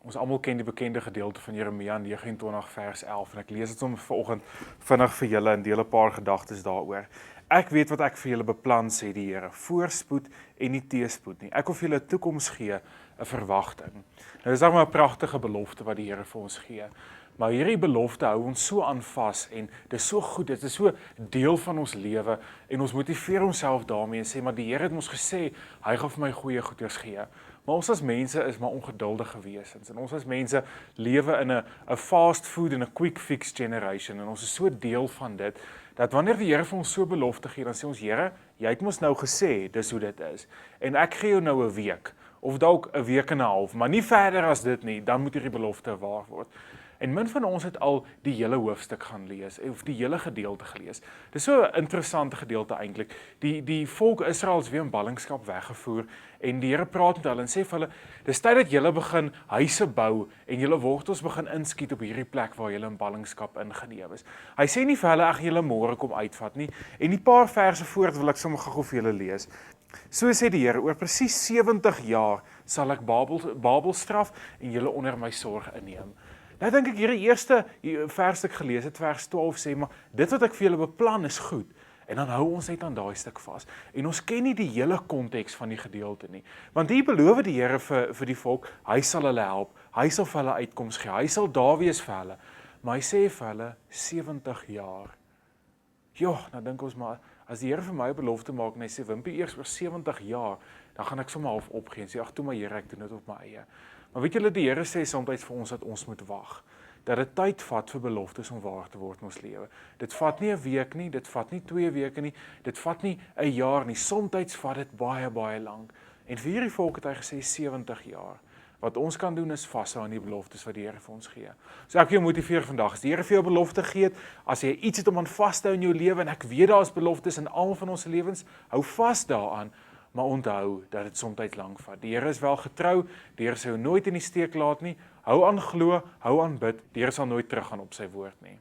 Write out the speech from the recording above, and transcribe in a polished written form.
Ons almal ken die bekende gedeelte van Jeremia 29 vers 11 en ek lees dit sommer vanoggend vinnig vir julle en deel 'n paar gedagtes daaroor. Ek weet wat ek vir julle beplan, sê die Here, voorspoed en nie teëspoed nie. Ek wil vir julle 'n toekoms gee, 'n verwagting. Nou dis dan maar 'n pragtige belofte wat die Here vir ons gee. Maar hierdie belofte hou ons so aan vas en dis so goed, dit is so deel van ons lewe en ons motiveer onsself daarmee en sê maar die Here het ons gesê hy gaan vir my goeie goeders gee. Maar ons as mense is maar ongeduldige wesens en ons as mense lewe in 'n fast food en 'n quick fix generation en ons is so deel van dit dat wanneer die Here vir ons so belofte gee, dan sê ons Here, jy het mos nou gesê dis hoe dit is en ek gee jou nou 'n week of dalk 'n week en 'n half, maar nie verder as dit nie, dan moet hierdie belofte waar word. En min van ons het al die hele hoofstuk gaan lees, of die hele gedeelte gelees. Dis so 'n interessante gedeelte eintlik. Die volk Israel is weer in ballingskap weggevoer, en die Here praat met hulle en sê vir hulle, dis tyd dat julle begin huise bou, en julle wortels begin inskiet op hierdie plek waar julle in ballingskap ingeneem is. Hy sê nie vir hulle, ag julle môre kom uitvat nie, en die paar verse voort wil ek sommer gou vir julle lees. So sê die Here, oor presies 70 jaar sal ek Babel straf, en julle onder my sorg inneem. Nou dink ek hierdie eerste versstuk gelees het, vers 12 sê, maar dit wat ek vir julle beplan is goed, en dan hou ons net aan daai stuk vas, en ons ken nie die hele konteks van die gedeelte nie, want hier beloof die Here vir die volk, hy sal hulle help, hy sal vir hulle uitkoms gee, hy sal daar wees vir hulle, maar hy sê vir hulle, 70 jaar, nou dink ons maar, as die Here vir my 'n belofte maak, en hy sê, Wimpie, eers oor 70 jaar, dan gaan ek sommer half opgee, en sê, ag toe maar Here, ek doen dit op my eie. Maar weet julle, die Here sê soms vir ons dat ons moet wag. Dat dit tyd vat vir beloftes om waar te word in ons lewe. Dit vat nie 'n week nie, dit vat nie 2 weke nie, dit vat nie 'n jaar nie. Soms vat dit baie, baie lank. En vir hierdie volk het hy gesê 70 jaar. Wat ons kan doen is vashou aan die beloftes wat die Here vir ons gee. So ek wil jou motiveer vandag. As die Here vir jou belofte gee, as jy iets het om aan vas te hou in jou lewe, en ek weet daar is beloftes in al van ons lewens, hou vas daaraan. Maar onthou dat dit soms lank vat. Die Here is wel getrou, die Here sal jou nooit in die steek laat nie. Hou aan glo, hou aan bid, die Here sal nooit teruggaan op sy woord nie.